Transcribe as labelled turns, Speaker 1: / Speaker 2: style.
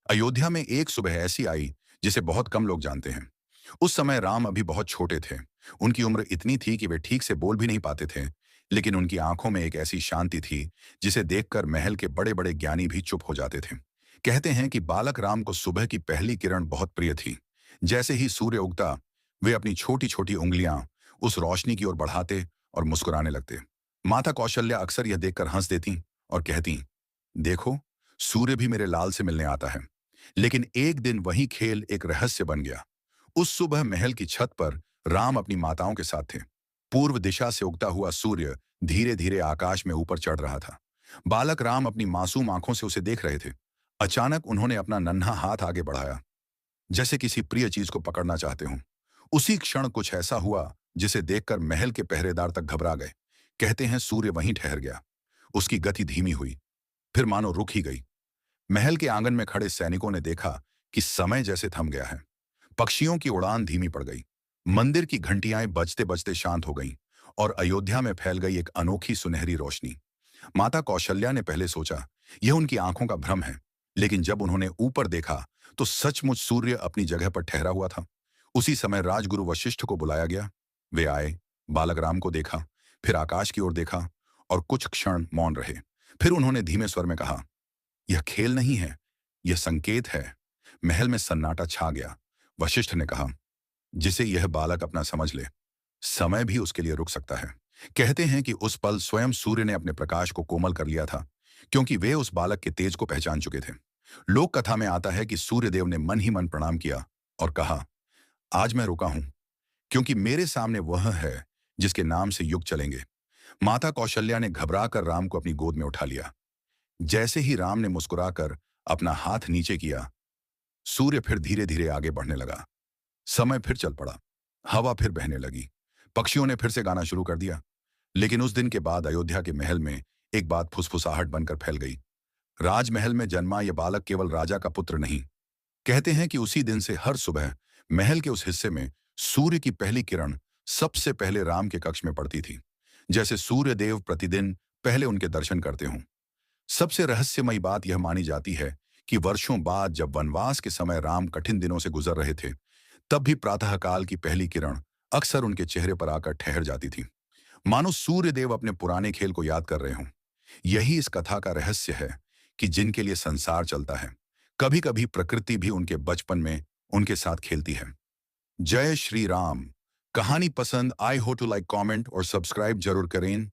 Speaker 1: अयोध्या में एक सुबह ऐसी आई जिसे बहुत कम लोग जानते हैं। उस समय राम अभी बहुत छोटे थे। उनकी उम्र इतनी थी कि वे ठीक से बोल भी नहीं पाते थे, लेकिन उनकी आंखों में एक ऐसी शांति थी जिसे देखकर महल के बड़े बड़े ज्ञानी भी चुप हो जाते थे। कहते हैं कि बालक राम को सुबह की पहली किरण बहुत प्रिय थी। जैसे ही सूर्य उगता, वे अपनी छोटी छोटी उंगलियां उस रोशनी की ओर बढ़ाते और मुस्कुराने लगते। माता कौशल्या अक्सर यह देखकर हंस देती और कहती, देखो, सूर्य भी मेरे लाल से मिलने आता है। लेकिन एक दिन वही खेल एक रहस्य बन गया। उस सुबह महल की छत पर राम अपनी माताओं के साथ थे। पूर्व दिशा से उगता हुआ सूर्य धीरे धीरे आकाश में ऊपर चढ़ रहा था। बालक राम अपनी मासूम आंखों से उसे देख रहे थे। अचानक उन्होंने अपना नन्हा हाथ आगे बढ़ाया, जैसे किसी प्रिय चीज को पकड़ना चाहते हों। उसी क्षण कुछ ऐसा हुआ जिसे देखकर महल के पहरेदार तक घबरा गए। कहते हैं सूर्य वहीं ठहर गया। उसकी गति धीमी हुई, फिर मानो रुक ही गई। महल के आंगन में खड़े सैनिकों ने देखा कि समय जैसे थम गया है। पक्षियों की उड़ान धीमी पड़ गई। मंदिर की घंटियां बजते बजते शांत हो गईं और अयोध्या में फैल गई एक अनोखी सुनहरी रोशनी। माता कौशल्या ने पहले सोचा यह उनकी आंखों का भ्रम है, लेकिन जब उन्होंने ऊपर देखा तो सचमुच सूर्य अपनी जगह पर ठहरा हुआ था। उसी समय राजगुरु वशिष्ठ को बुलाया गया। वे आए, बालक राम को देखा, फिर आकाश की ओर देखा और कुछ क्षण मौन रहे। फिर उन्होंने धीमे स्वर में कहा, यह खेल नहीं है, यह संकेत है। महल में सन्नाटा छा गया। वशिष्ठ ने कहा, जिसे यह बालक अपना समझ ले, समय भी उसके लिए रुक सकता है। कहते हैं कि उस पल स्वयं सूर्य ने अपने प्रकाश को कोमल कर लिया था, क्योंकि वे उस बालक के तेज को पहचान चुके थे। लोक कथा में आता है कि सूर्यदेव ने मन ही मन प्रणाम किया और कहा, आज मैं रुका हूं, क्योंकि मेरे सामने वह है जिसके नाम से युग चलेंगे। माता कौशल्या ने घबराकर राम को अपनी गोद में उठा लिया। जैसे ही राम ने मुस्कुराकर अपना हाथ नीचे किया, सूर्य फिर धीरे धीरे आगे बढ़ने लगा। समय फिर चल पड़ा। हवा फिर बहने लगी। पक्षियों ने फिर से गाना शुरू कर दिया। लेकिन उस दिन के बाद अयोध्या के महल में एक बात फुसफुसाहट बनकर फैल गई। राजमहल में जन्मा यह बालक केवल राजा का पुत्र नहीं। कहते हैं कि उसी दिन से हर सुबह महल के उस हिस्से में सूर्य की पहली किरण सबसे पहले राम के कक्ष में पड़ती थी, जैसे सूर्य देव प्रतिदिन पहले उनके दर्शन करते हों। सबसे रहस्यमयी बात यह मानी जाती है कि वर्षों बाद जब वनवास के समय राम कठिन दिनों से गुजर रहे थे, तब भी प्रातःकाल की पहली किरण अक्सर उनके चेहरे पर आकर ठहर जाती थी, मानो सूर्य देव अपने पुराने खेल को याद कर रहे हों। यही इस कथा का रहस्य है कि जिनके लिए संसार चलता है, कभी कभी प्रकृति भी उनके बचपन में उनके साथ खेलती है। जय श्री राम। कहानी पसंद आई हो तो लाइक, कमेंट और सब्सक्राइब जरूर करें।